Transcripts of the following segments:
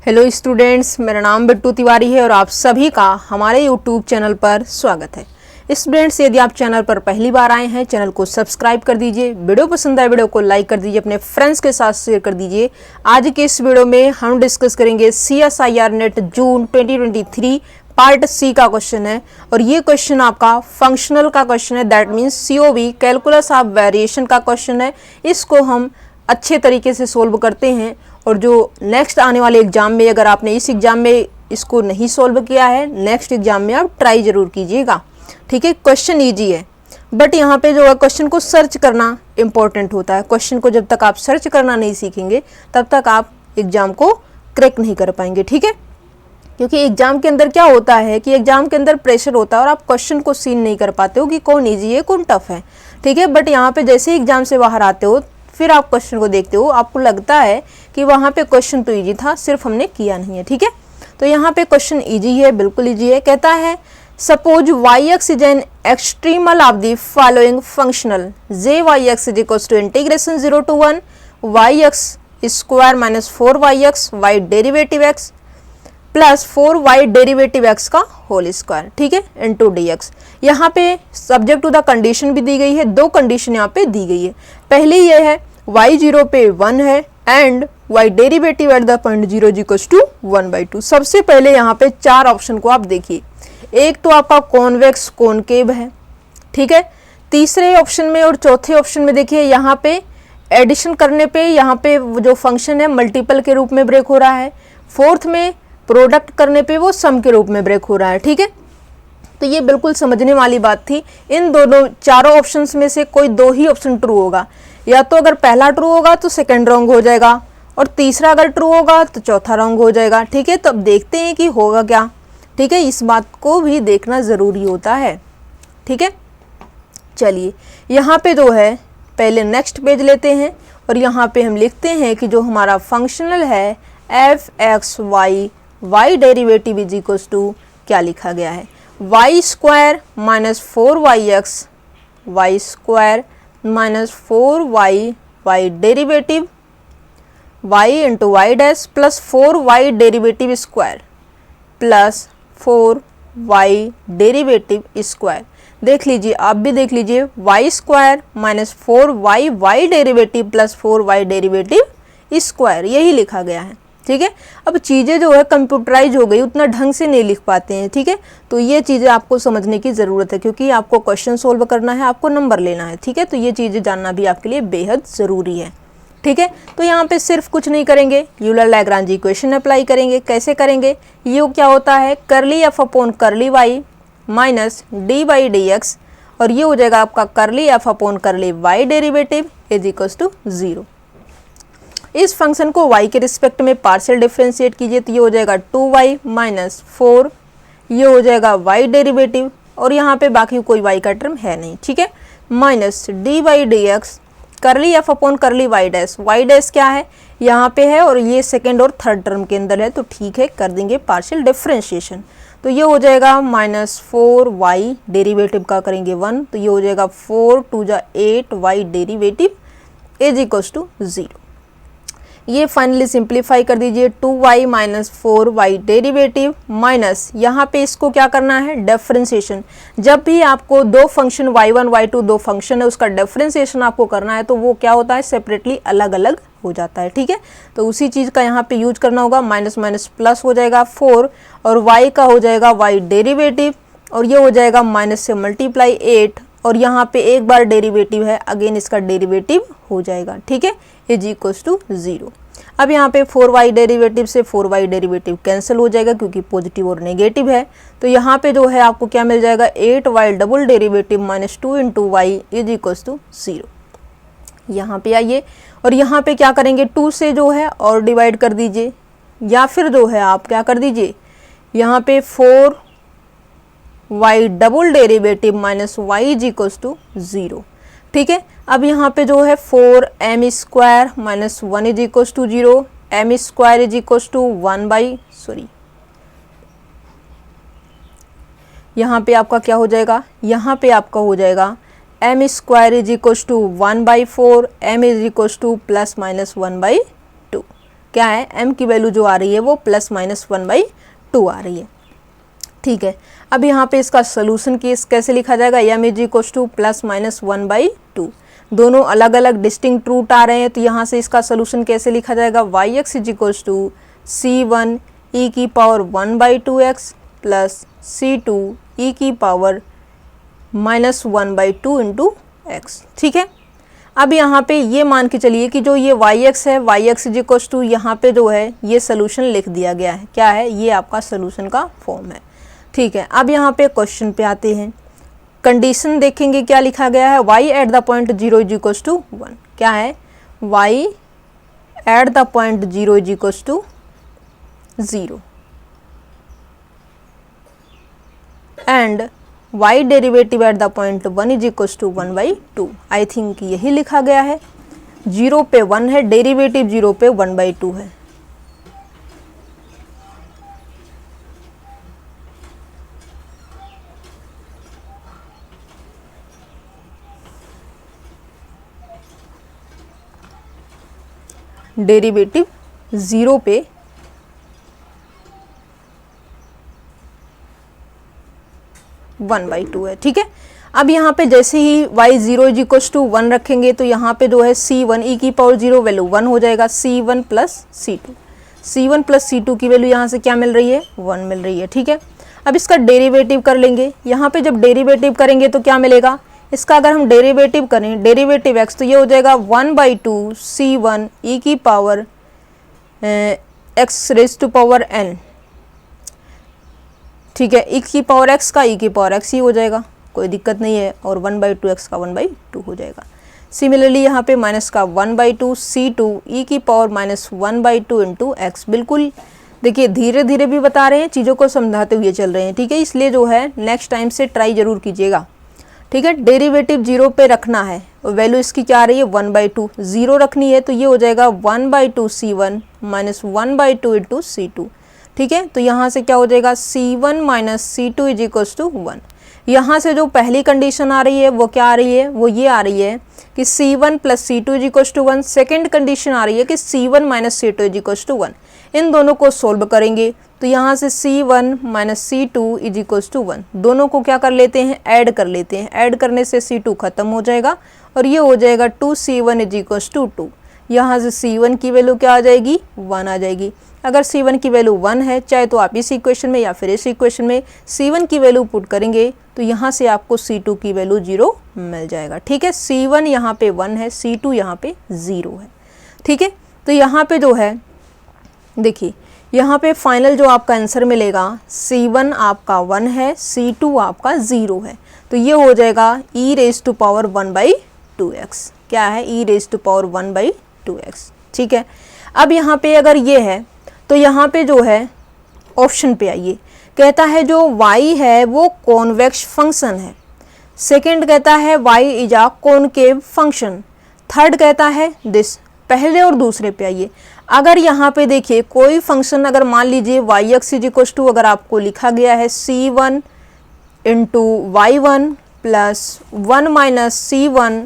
Hello students, मेरा नाम बिट्टू तिवारी है और आप सभी का हमारे यूट्यूब चैनल पर स्वागत है। स्टूडेंट्स, यदि आप चैनल पर पहली बार आए हैं, चैनल को सब्सक्राइब कर दीजिए। वीडियो पसंद आए वीडियो को लाइक कर दीजिए, अपने फ्रेंड्स के साथ शेयर कर दीजिए। आज के इस वीडियो में हम डिस्कस करेंगे CSIR नेट जून 2023 पार्ट सी का क्वेश्चन है और ये क्वेश्चन आपका फंक्शनल का क्वेश्चन है, that means COV calculus of variation का क्वेश्चन है। इसको हम अच्छे तरीके से सोल्व करते हैं और जो नेक्स्ट आने वाले एग्जाम में, अगर आपने इस एग्जाम में इसको नहीं सोल्व किया है, नेक्स्ट एग्जाम में आप ट्राई जरूर कीजिएगा। ठीक है, क्वेश्चन इजी है बट यहाँ पे जो है क्वेश्चन को सर्च करना इंपॉर्टेंट होता है। क्वेश्चन को जब तक आप सर्च करना नहीं सीखेंगे तब तक आप एग्जाम को क्रैक नहीं कर पाएंगे। ठीक है, क्योंकि एग्जाम के अंदर क्या होता है कि एग्जाम के अंदर प्रेशर होता है और आप क्वेश्चन को सीन नहीं कर पाते हो कि कौन ईजी है कौन टफ है। ठीक है, बट यहाँ पे जैसे एग्जाम से बाहर आते हो फिर आप क्वेश्चन को देखते हो, आपको लगता है कि वहाँ पे क्वेश्चन तो इजी था, सिर्फ हमने किया नहीं है। ठीक है, तो यहाँ पे क्वेश्चन इजी है, बिल्कुल इजी है। कहता है suppose yx is an extremal of the following functional jy(x is equal to integration 0 to 1 yx square minus 4yx y derivative x plus 4y derivative x का होल स्क्वायर, ठीक है, into dx। यहाँ पे subject to the condition भी दी गई है, दो condition यहाँ पे दी गई है। पहली ये है y 0 पे 1 है and y derivative at the point 0 equals to 1/2। सबसे पहले यहाँ पे चार ऑप्शन को आप देखिए। एक तो आपका कॉन्वेक्स कॉनकेव है, ठीक है। तीसरे ऑप्शन में और चौथे ऑप्शन में देखिए यहाँ पे एडिशन करने पे यहाँ पे जो फंक्शन है मल्टीपल के रूप में ब्रेक हो रहा है। फोर्थ में प्रोडक्ट करने पे वो सम के रूप में ब्रेक हो रहा है। ठीक है, तो ये बिल्कुल समझने वाली बात थी। इन दोनों चारों ऑप्शंस में से कोई दो ही ऑप्शन ट्रू होगा, या तो अगर पहला ट्रू होगा तो सेकंड रॉन्ग हो जाएगा और तीसरा अगर ट्रू होगा तो चौथा रॉन्ग हो जाएगा। ठीक है, तो अब देखते हैं कि होगा क्या। ठीक है, इस बात को भी देखना ज़रूरी होता है। ठीक है, चलिए यहाँ पे जो है पहले नेक्स्ट पेज लेते हैं और यहाँ पे हम लिखते हैं कि जो हमारा फंक्शनल है f(x) y derivative is equals to क्या लिखा गया है, y square minus 4yx y square minus 4y y derivative y into y dash plus 4y derivative square plus 4y derivative square. देख लीजिए, आप भी देख लीजिए, y square minus 4y y derivative plus 4y derivative square, यही लिखा गया है। ठीक है, अब चीज़ें जो है कंप्यूटराइज हो गई, उतना ढंग से नहीं लिख पाते हैं। ठीक है, तो ये चीज़ें आपको समझने की ज़रूरत है क्योंकि आपको क्वेश्चन सोल्व करना है, आपको नंबर लेना है। ठीक है, तो ये चीज़ें जानना भी आपके लिए बेहद ज़रूरी है। ठीक है, तो यहाँ पे सिर्फ कुछ नहीं करेंगे, यूलर लैग्रांज इक्वेशन अप्लाई करेंगे। कैसे करेंगे, ये क्या होता है curly f upon curly y minus dy/dx और ये हो जाएगा आपका curly f upon curly y derivative is equals to 0। इस फंक्शन को y के रिस्पेक्ट में पार्शियल डिफरेंशिएट कीजिए तो ये हो जाएगा 2y माइनस 4, ये हो जाएगा y डेरिवेटिव और यहाँ पे बाकी कोई y का टर्म है नहीं। ठीक है, माइनस dy/dx करली f upon curly y dash क्या है यहाँ पे है और ये सेकेंड और थर्ड टर्म के अंदर है, तो ठीक है कर देंगे पार्शियल डिफरेंशिएशन। तो ये हो जाएगा माइनस 4y डेरिवेटिव का करेंगे 1, तो ये हो जाएगा 4 2 जा 8y derivative is equals to 0। ये फाइनली सिंप्लीफाई कर दीजिए, 2y minus 4y derivative minus यहाँ पे इसको क्या करना है डिफरेंशिएशन। जब भी आपको दो फंक्शन y1 y2 दो फंक्शन है उसका डिफरेंशिएशन आपको करना है तो वो क्या होता है सेपरेटली अलग अलग हो जाता है। ठीक है, तो उसी चीज़ का यहाँ पे यूज करना होगा। माइनस माइनस प्लस हो जाएगा 4 और y का हो जाएगा y डेरिवेटिव और ये हो जाएगा माइनस से मल्टीप्लाई 8 और यहाँ पे एक बार डेरिवेटिव है, अगेन इसका डेरिवेटिव हो जाएगा। ठीक है, इज इक्वल्स टू 0। अब यहाँ पे 4y डेरिवेटिव से 4y डेरिवेटिव कैंसिल हो जाएगा क्योंकि पॉजिटिव और नेगेटिव है, तो यहाँ पे जो है आपको क्या मिल जाएगा 8y double derivative minus 2 into y is equals to 0। यहाँ पे आइए और यहाँ पे क्या करेंगे 2 से जो है और डिवाइड कर दीजिए या फिर जो है आप क्या कर दीजिए यहाँ पे 4y double derivative minus y is equals to 0। ठीक है, अब यहाँ पे जो है 4m square minus 1 is equals to 0, m square is equals to 1 यहाँ पे आपका क्या हो जाएगा, यहाँ पे आपका हो जाएगा m square is equals to 1/4, m is equals to plus minus 1/2। क्या है, m की वैल्यू जो आ रही है वो ±1/2 आ रही है। ठीक है, अब यहाँ पे इसका सोल्यूशन केस कैसे लिखा जाएगा, m इज इक्वल टू ±1/2। दोनों अलग अलग डिस्टिंक्ट रूट आ रहे हैं, तो यहाँ से इसका सोल्यूशन कैसे लिखा जाएगा, yx is equal to c1 e की power 1/2x plus c2 e की पावर -1/2 इंटू एक्स। ठीक है, अब यहाँ पे ये मान के चलिए कि जो ये yx है, yx इज इक्वल टू यहाँ पे जो है ये सोल्यूशन लिख दिया गया है, क्या है, ये आपका सोल्यूशन का फॉर्म है। ठीक है, अब यहाँ पे क्वेश्चन पे आते हैं, कंडीशन देखेंगे क्या लिखा गया है, y at the point 0 is equal to 1, क्या है, y at the point 0 is equal to 0 and y derivative at the point 1 is equal to 1/2। I think यही लिखा गया है, 0 पे 1 है, डेरिवेटिव 0 पे 1/2 है। डेरिवेटिव 0 पे 1/2 है। ठीक है, अब यहाँ पे जैसे ही y 0 इज इक्वल टू 1 रखेंगे तो यहाँ पे जो है c1 e की पावर 0 वैल्यू 1 हो जाएगा, c1 प्लस c2 की वैल्यू यहाँ से क्या मिल रही है, 1 मिल रही है। ठीक है, अब इसका डेरिवेटिव कर लेंगे, यहाँ पे जब डेरिवेटिव करेंगे तो क्या मिलेगा, इसका अगर हम डेरिवेटिव करें, डेरिवेटिव x, तो ये हो जाएगा 1/2 c1 e की power x raise to power n। ठीक है, e की पावर x का e की पावर x ही हो जाएगा, कोई दिक्कत नहीं है, और 1/2 x का 1/2 हो जाएगा। सिमिलरली यहाँ पे माइनस का 1/2 c2 e की पावर -1/2 इंटू एक्स। बिल्कुल देखिए धीरे धीरे भी बता रहे हैं, चीज़ों को समझाते हुए चल रहे हैं। ठीक है, इसलिए जो है नेक्स्ट टाइम से ट्राई जरूर कीजिएगा। ठीक है, डेरिवेटिव 0 पे रखना है, वैल्यू इसकी क्या आ रही है, 1/2, 0 रखनी है, तो ये हो जाएगा 1/2 c1 -1/2 इंटू c2। ठीक है, तो यहाँ से क्या हो जाएगा, c1 minus c2 is equal to 1। यहाँ से जो पहली कंडीशन आ रही है वो क्या आ रही है, वो ये आ रही है कि c1 plus c2 is equal to 1। Second condition आ रही है कि c1 minus c2 is equal to 1। इन दोनों को सोल्व करेंगे तो यहाँ से c1 minus c2 is equal to 1, दोनों को क्या कर लेते हैं, ऐड कर लेते हैं। ऐड करने से c2 खत्म हो जाएगा और ये हो जाएगा 2c1 इज इक्वल टू 2। यहाँ से c1 की वैल्यू क्या आ जाएगी, 1 आ जाएगी। अगर c1 की वैल्यू 1 है, चाहे तो आप इस इक्वेशन में या फिर इस इक्वेशन में c1 की वैल्यू पुट करेंगे तो यहाँ से आपको c2 की वैल्यू 0 मिल जाएगा। ठीक है, c1 यहाँ पे 1 है, c2 यहाँ पे 0 है। ठीक है, तो यहाँ पे जो है देखिए, यहाँ पे फाइनल जो आपका आंसर मिलेगा, c1 आपका 1 है, c2 आपका 0 है, तो ये हो जाएगा e raise to power 1/2x। क्या है, e raise to power 1/2x। ठीक है, अब यहाँ पे अगर ये है तो यहाँ पे जो है ऑप्शन पे आइए, कहता है जो y है वो कॉन्वेक्स फंक्शन है। सेकंड कहता है y is a concave function. Third कहता है दिस। पहले और दूसरे पे आइए, अगर यहाँ पे देखिए कोई फंक्शन, अगर मान लीजिए yx इज इक्वल टू, अगर आपको लिखा गया है c1 into y1 plus 1 minus c1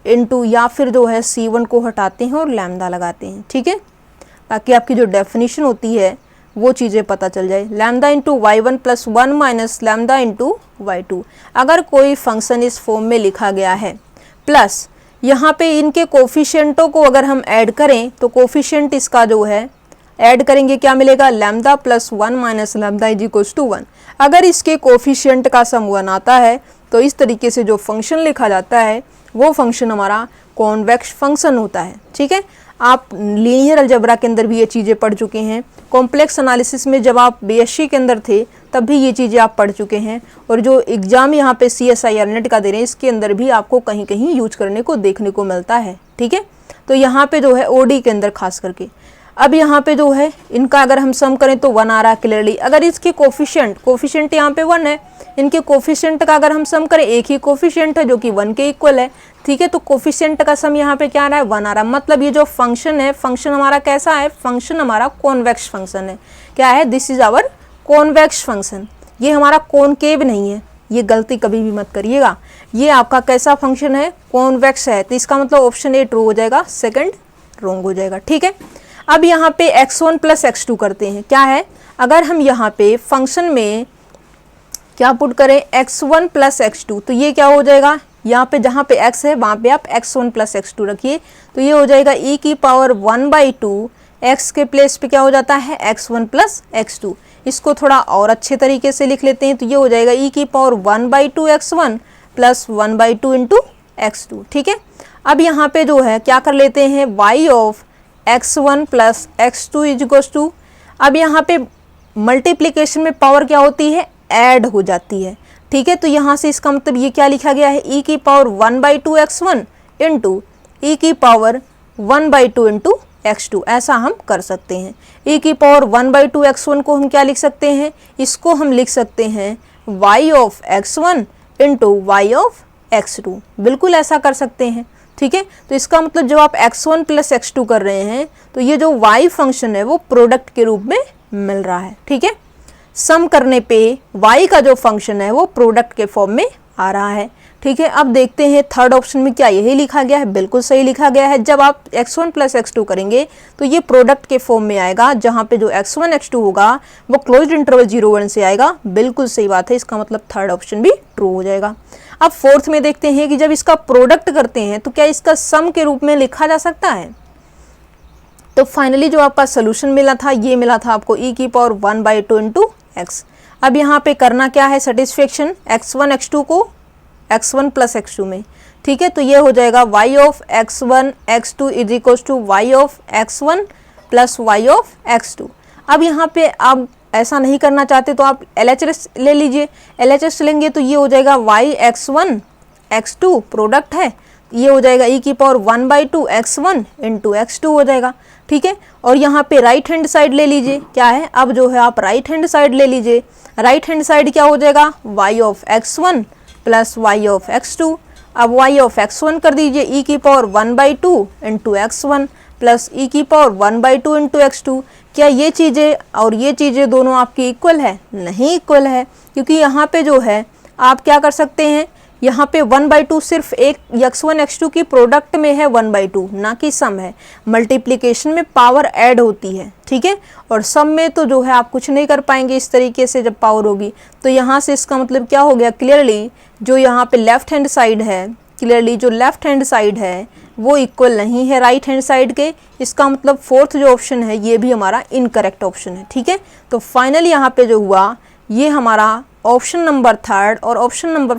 into, या फिर जो है c1 को हटाते हैं और लैम्डा लगाते हैं। ठीक है, ताकि आपकी जो डेफिनेशन होती है वो चीज़ें पता चल जाए। Lambda into y1 plus 1 minus lambda into y2। अगर कोई फंक्शन इस फॉर्म में लिखा गया है, प्लस यहाँ पे इनके कोफिशिएंटों को अगर हम ऐड करें तो कोफिशिएंट इसका जो है ऐड करेंगे, क्या मिलेगा, lambda plus 1 minus lambda is equal to 1। अगर इसके कोफिशिएंट का सम 1 आता है तो इस तरीके से जो फंक्शन लिखा जाता है वो फंक्शन हमारा कॉन्वेक्स फंक्शन होता है। ठीक है, आप लीनियर अलजेब्रा के अंदर भी ये चीज़ें पढ़ चुके हैं, कॉम्प्लेक्स एनालिसिस में जब आप बीएससी के अंदर थे तब भी ये चीज़ें आप पढ़ चुके हैं, और जो एग्ज़ाम यहाँ पे CSIR नेट का दे रहे हैं इसके अंदर भी आपको कहीं कहीं यूज करने को देखने को मिलता है। ठीक है, तो यहाँ पे जो है OD के अंदर खास करके, अब यहाँ पे जो है इनका अगर हम सम करें तो 1 आ रहा है क्लियरली। अगर इसके कोफिशिएंट यहाँ पे 1 है, इनके कोफिशिएंट का अगर हम सम करें, एक ही कोफिशिएंट है जो कि 1 के इक्वल है। ठीक है, तो कोफिशिएंट का सम यहाँ पे क्या आ रहा है, 1 आ रहा है। मतलब ये जो फंक्शन है, फंक्शन हमारा कैसा है, फंक्शन हमारा कॉन्वेक्स फंक्शन है। क्या है, this is our convex function. ये हमारा कॉनकेव नहीं है, ये गलती कभी भी मत करिएगा। ये आपका कैसा फंक्शन है, कॉन्वेक्स है। तो इसका मतलब ऑप्शन ए ट्रू हो जाएगा, सेकंड रॉन्ग हो जाएगा। ठीक है, अब यहाँ पे x1 प्लस x2 करते हैं। क्या है, अगर हम यहाँ पे फंक्शन में क्या पुट करें x1 प्लस x2, तो ये क्या हो जाएगा, यहाँ पे जहाँ पे x है वहाँ पे आप x1 प्लस x2 रखिए, तो ये हो जाएगा e की पावर 1/2, x के प्लेस पे क्या हो जाता है x1 प्लस x2। इसको थोड़ा और अच्छे तरीके से लिख लेते हैं, तो ये हो जाएगा e की power 1/2 x1 plus 1/2 into x2। ठीक है, अब यहाँ पे जो है क्या कर लेते हैं, y of x1 plus x2 is equals to, अब यहाँ पे मल्टीप्लिकेशन में पावर क्या होती है, ऐड हो जाती है। ठीक है, तो यहाँ से इसका मतलब ये क्या लिखा गया है, e की पावर 1/2 x1 इंटू e की पावर 1/2 इंटू x2, ऐसा हम कर सकते हैं। e की पावर 1/2 x1 को हम क्या लिख सकते हैं, इसको हम लिख सकते हैं y of x1 into y of x2, बिल्कुल ऐसा कर सकते हैं। ठीक है, तो इसका मतलब जब आप x1 प्लस x2 कर रहे हैं तो ये जो y फंक्शन है वो प्रोडक्ट के रूप में मिल रहा है। ठीक है, सम करने पे y का जो फंक्शन है वो प्रोडक्ट के फॉर्म में आ रहा है। ठीक है, अब देखते हैं थर्ड ऑप्शन में क्या यही लिखा गया है, बिल्कुल सही लिखा गया है। जब आप x1 प्लस x2 करेंगे तो ये प्रोडक्ट के फॉर्म में आएगा, जहाँ पे जो x1 x2 होगा वो क्लोज्ड इंटरवल 0-1 से आएगा, बिल्कुल सही बात है। इसका मतलब थर्ड ऑप्शन भी ट्रू हो जाएगा। अब फोर्थ में देखते हैं कि जब इसका प्रोडक्ट करते हैं तो क्या इसका सम के रूप में लिखा जा सकता है। तो फाइनली जो आपका सोल्यूशन मिला था ये मिला था आपको e की पावर 1/2 इंटू x। अब यहाँ पे करना क्या है, सेटिस्फेक्शन x1 x2 को x1 प्लस x2 में। ठीक है, तो ये हो जाएगा y of x1 x2 is equals to y of x1 plus y of x2। अब यहाँ पे आप ऐसा नहीं करना चाहते तो आप LHS ले लीजिए, LHS लेंगे तो ये हो जाएगा y x1 x2 प्रोडक्ट है, ये हो जाएगा e की पावर 1/2 x1 इंटू x2 हो जाएगा। ठीक है, और यहाँ पे राइट हैंड साइड ले लीजिए, क्या है, अब जो है आप राइट हैंड साइड ले लीजिए। राइट हैंड साइड क्या हो जाएगा, y of x1 plus y of x2। अब y ऑफ x1 कर दीजिए e की power 1/2 into x1 plus e की पावर 1/2 इंटू x2। क्या ये चीज़ें और ये चीज़ें दोनों आपकी इक्वल है, नहीं इक्वल है, क्योंकि यहाँ पे जो है आप क्या कर सकते हैं, यहाँ पे 1/2 सिर्फ एक x1 x2 की प्रोडक्ट में है 1/2, ना कि सम है। मल्टीप्लिकेशन में पावर ऐड होती है। ठीक है, और सम में तो जो है आप कुछ नहीं कर पाएंगे इस तरीके से जब पावर होगी। तो यहाँ से इसका मतलब क्या हो गया, क्लियरली जो यहाँ पे लेफ्ट हैंड साइड है, क्लियरली जो लेफ्ट हैंड साइड है वो इक्वल नहीं है राइट हैंड साइड के। इसका मतलब फोर्थ जो ऑप्शन है ये भी हमारा इनकरेक्ट ऑप्शन है। ठीक है, तो फाइनली यहाँ पे जो हुआ ये हमारा ऑप्शन नंबर थर्ड और ऑप्शन नंबर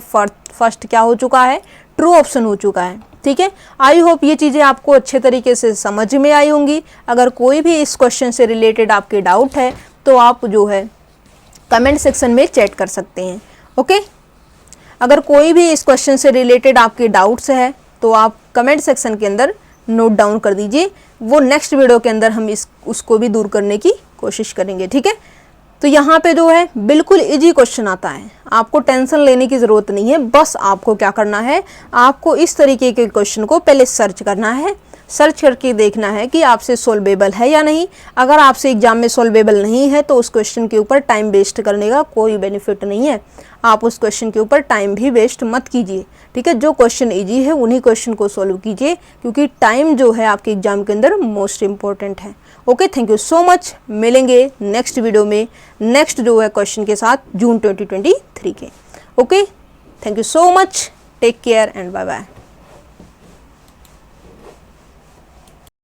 फर्स्ट क्या हो चुका है, ट्रू ऑप्शन हो चुका है। ठीक है, आई होप ये चीज़ें आपको अच्छे तरीके से समझ में आई होंगी। अगर कोई भी इस क्वेश्चन से रिलेटेड आपके डाउट है तो आप जो है कमेंट सेक्शन में चैट कर सकते हैं। ओके, अगर कोई भी इस क्वेश्चन से रिलेटेड आपके डाउट्स है तो आप कमेंट सेक्शन के अंदर नोट डाउन कर दीजिए, वो नेक्स्ट वीडियो के अंदर हम उसको भी दूर करने की कोशिश करेंगे। ठीक है, तो यहाँ पे जो है बिल्कुल इजी क्वेश्चन आता है, आपको टेंशन लेने की ज़रूरत नहीं है। बस आपको क्या करना है, आपको इस तरीके के क्वेश्चन को पहले सर्च करना है, सर्च करके देखना है कि आपसे सोल्वेबल है या नहीं। अगर आपसे एग्जाम में सोल्वेबल नहीं है तो उस क्वेश्चन के ऊपर टाइम वेस्ट करने का कोई बेनिफिट नहीं है। आप उस क्वेश्चन के ऊपर टाइम भी वेस्ट मत कीजिए। ठीक है, जो क्वेश्चन इजी है उन्हीं क्वेश्चन को सॉल्व कीजिए, क्योंकि टाइम जो है आपके एग्जाम के अंदर मोस्ट इंपॉर्टेंट है। Okay, thank you so much. मिलेंगे नेक्स्ट वीडियो में नेक्स्ट जो है क्वेश्चन के साथ जून 2023 के। Okay, thank you so much, take care and bye bye.